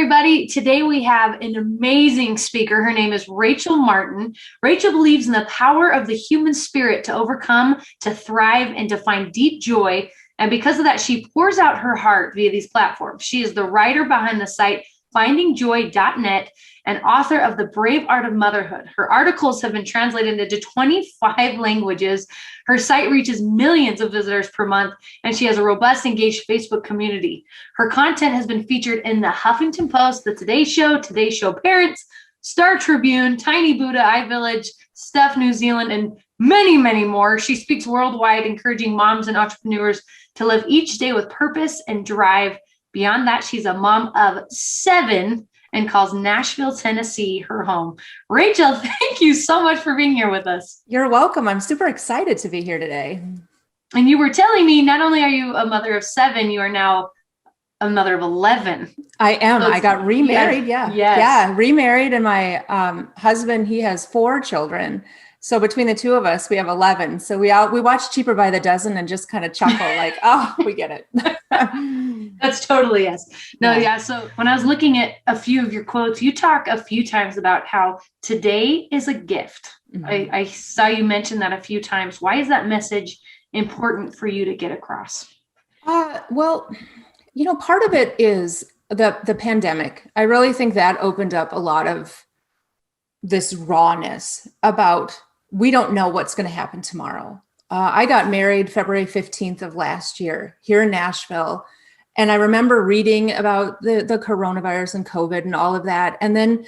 everybody. Today we have an amazing speaker. Her name is Rachel Martin. Rachel believes in the power of the human spirit to overcome, to thrive, and to find deep joy. And because of that, she pours out her heart via these platforms. She is the writer behind the site findingjoy.net and author of The Brave Art of Motherhood. Her articles have been translated into 25 languages. Her site reaches millions of visitors per month, and she has a robust, engaged Facebook community. Her content has been featured in the Huffington Post, The Today Show Parents, Star Tribune, Tiny Buddha, iVillage, Stuff New Zealand, and many, many more. She speaks worldwide, encouraging moms and entrepreneurs to live each day with purpose and drive. Beyond that, she's a mom of 7 and calls Nashville, Tennessee her home. Rachel, thank you so much for being here with us. You're welcome. I'm super excited to be here today. And you were telling me not only are you a mother of 7, you are now a mother of 11. I am. So I got remarried. Yes. Remarried. And my husband, he has 4 children. So between the two of us, we have 11. So we watch Cheaper by the Dozen and just kind of chuckle like, oh, we get it. That's totally yes. No, yeah. So when I was looking at a few of your quotes, you talk a few times about how today is a gift. Mm-hmm. I saw you mention that a few times. Why is that message important for you to get across? Well, part of it is the pandemic. I really think that opened up a lot of this rawness about we don't know what's going to happen tomorrow. I got married February 15th of last year here in Nashville. And I remember reading about the coronavirus and COVID and all of that. And then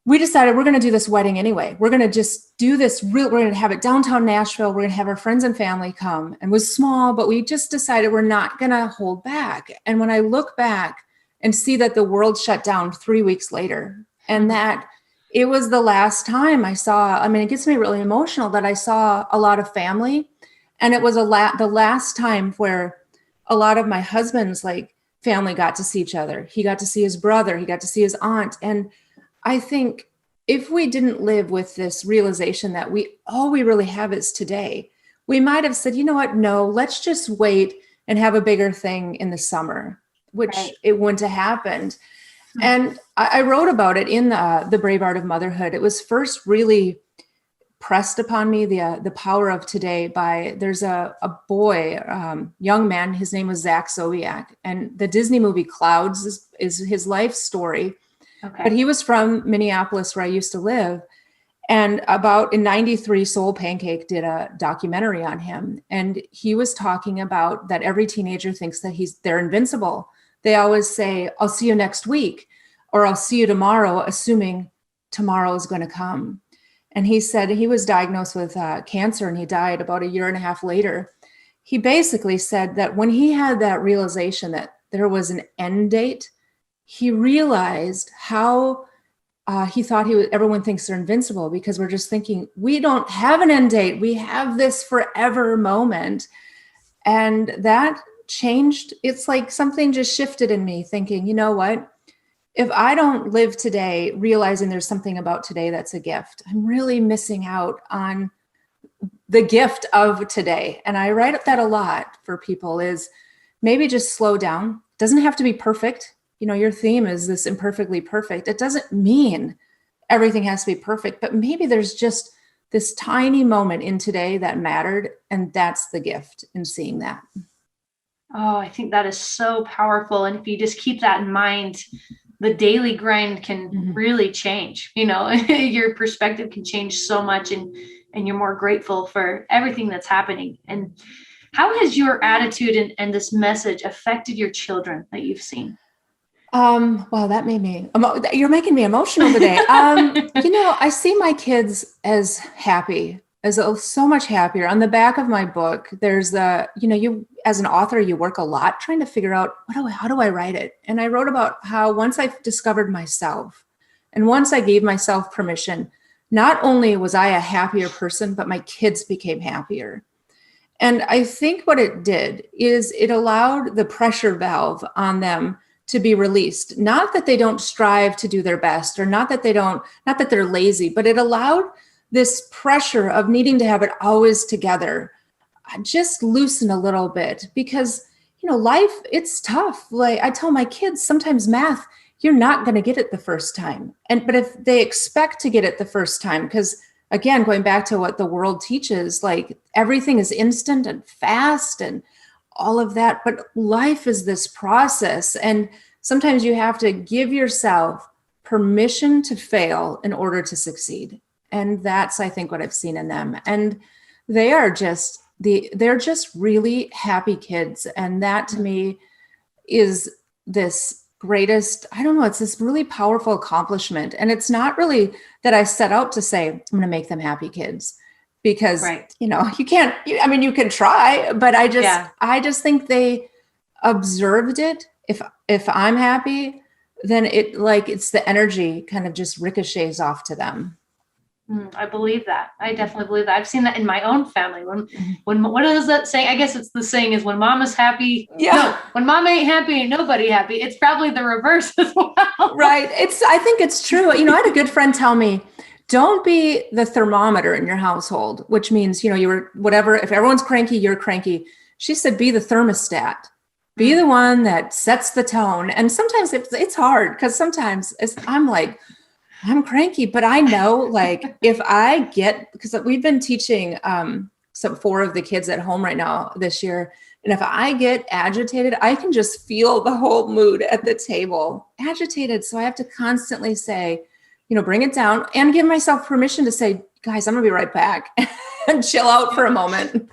we decided we're going to do this wedding anyway. We're going to just do this. We're going to have it downtown Nashville. We're going to have our friends and family come. And it was small, but we just decided we're not going to hold back. And when I look back and see that the world shut down 3 weeks later, and that it was the last time I saw, it gets me really emotional that I saw a lot of family. And it was the last time where a lot of my husband's family got to see each other. He got to see his brother. He got to see his aunt. And I think if we didn't live with this realization that all we really have is today, we might have said, you know what? No, let's just wait and have a bigger thing in the summer, which It wouldn't have happened. And I wrote about it in the Brave Art of Motherhood. It was first really pressed upon me, the power of today there's a boy, young man, his name was Zach Sobiak, and the Disney movie Clouds is his life story. Okay. But he was from Minneapolis where I used to live. And in 93, Soul Pancake did a documentary on him. And he was talking about that every teenager thinks that they're invincible. They always say, I'll see you next week, or I'll see you tomorrow, assuming tomorrow is going to come. And he said he was diagnosed with cancer and he died about a year and a half later. He basically said that when he had that realization that there was an end date, he realized how he thought everyone thinks they're invincible because we're just thinking, we don't have an end date. We have this forever moment. And that changed. It's like something just shifted in me thinking, you know what? If I don't live today realizing there's something about today that's a gift, I'm really missing out on the gift of today. And I write that a lot for people is maybe just slow down. It doesn't have to be perfect. Your theme is this imperfectly perfect. It doesn't mean everything has to be perfect, but maybe there's just this tiny moment in today that mattered. And that's the gift in seeing that. Oh, I think that is so powerful. And if you just keep that in mind, the daily grind can really change. Your perspective can change so much and you're more grateful for everything that's happening. And how has your attitude and this message affected your children that you've seen? Wow, that made me, you're making me emotional today. I see my kids as happy, so much happier. On the back of my book, there's you as an author, you work a lot trying to figure out how do I write it? And I wrote about how once I discovered myself and once I gave myself permission, not only was I a happier person, but my kids became happier. And I think what it did is it allowed the pressure valve on them to be released. Not that they don't strive to do their best or not that they're lazy, but it allowed this pressure of needing to have it always together just loosen a little bit because, life, it's tough. Like I tell my kids, sometimes math, you're not going to get it the first time. But if they expect to get it the first time, because again, going back to what the world teaches, like everything is instant and fast and all of that, but life is this process. And sometimes you have to give yourself permission to fail in order to succeed. And that's, I think, what I've seen in them. And they're just really happy kids. And that to me is this greatest, I don't know, it's this really powerful accomplishment. And it's not really that I set out to say, I'm going to make them happy kids, because, you can't, you can try, but I just think they observed it. If I'm happy, then it's the energy kind of just ricochets off to them. I believe that. I definitely believe that. I've seen that in my own family. When what is that saying? I guess it's the saying is when mama's happy. Yeah. No, when mom ain't happy, ain't nobody happy. It's probably the reverse as well. Right. I think it's true. I had a good friend tell me, don't be the thermometer in your household, which means, you were whatever. If everyone's cranky, you're cranky. She said, be the thermostat. Be the one that sets the tone. And sometimes it's hard, because sometimes I'm like, I'm cranky, but I know, like, if I get, because we've been teaching 4 of the kids at home right now this year. And if I get agitated, I can just feel the whole mood at the table agitated. So I have to constantly say, bring it down and give myself permission to say, guys, I'm gonna be right back and chill out for a moment.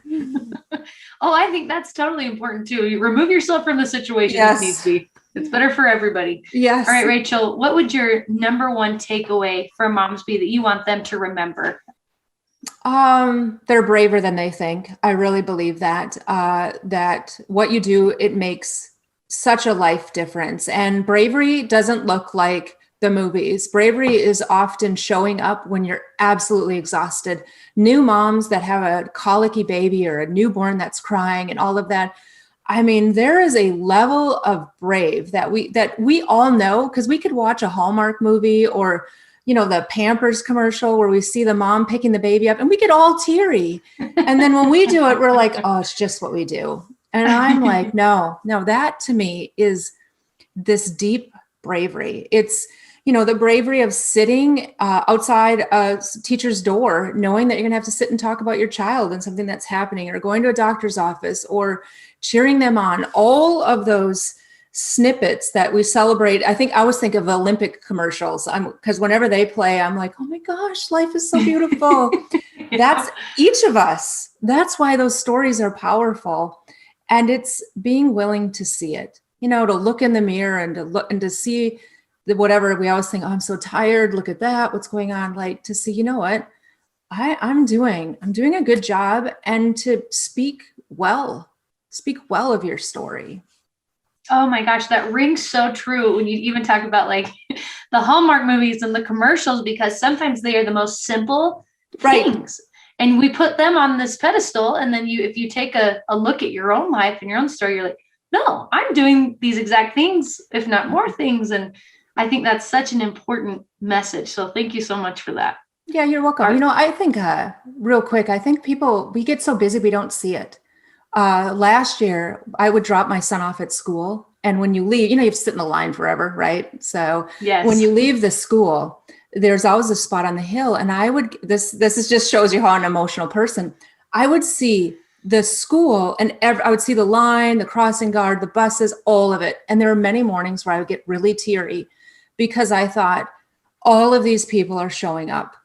Oh, I think that's totally important too. You remove yourself from the situation if needs be. It's better for everybody. Yes. All right, Rachel, what would your number one takeaway for moms be that you want them to remember? They're braver than they think. I really believe that what you do, it makes such a life difference. And bravery doesn't look like the movies. Bravery is often showing up when you're absolutely exhausted. New moms that have a colicky baby or a newborn that's crying and all of that. There is a level of brave that we all know, because we could watch a Hallmark movie or, the Pampers commercial where we see the mom picking the baby up and we get all teary. And then when we do it, we're like, oh, it's just what we do. And I'm like, no, that to me is this deep bravery. It's, the bravery of sitting outside a teacher's door, knowing that you're gonna have to sit and talk about your child and something that's happening, or going to a doctor's office, or cheering them on. All of those snippets that we celebrate. I always think of Olympic commercials, because whenever they play, I'm like, oh my gosh, life is so beautiful. That's each of us. That's why those stories are powerful. And it's being willing to see it, to look in the mirror and to look and to see whatever we always think, oh, I'm so tired. Look at that. What's going on? Like, to see, you know what, I'm doing a good job, and to speak well of your story. Oh my gosh, that rings so true when you even talk about like the Hallmark movies and the commercials, because sometimes they are the most simple things. And we put them on this pedestal. And then if you take a look at your own life and your own story, you're like, no, I'm doing these exact things, if not more things. And I think that's such an important message. So thank you so much for that. Yeah, you're welcome. I think real quick, I think we get so busy, we don't see it. Last year, I would drop my son off at school. And when you leave, you have to sit in the line forever, right? So when you leave the school, there's always a spot on the hill. And this just shows you how an emotional person, I would see the school and I would see the line, the crossing guard, the buses, all of it. And there were many mornings where I would get really teary, because I thought, all of these people are showing up.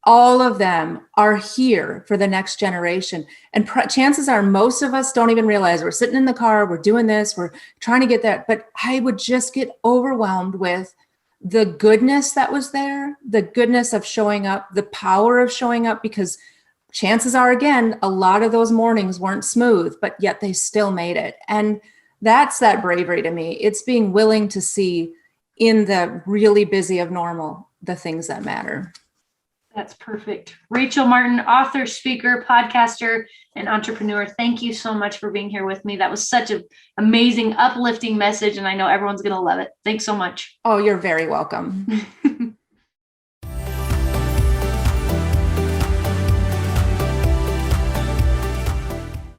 All of them are here for the next generation. And chances are most of us don't even realize we're sitting in the car, we're doing this, we're trying to get that. But I would just get overwhelmed with the goodness that was there, the goodness of showing up, the power of showing up, because chances are, again, a lot of those mornings weren't smooth, but yet they still made it. And that's that bravery to me. It's being willing to see in the really busy of normal, the things that matter. That's perfect. Rachel Martin, author, speaker, podcaster, and entrepreneur. Thank you so much for being here with me. That was such an amazing, uplifting message, and I know everyone's going to love it. Thanks so much. Oh, you're very welcome.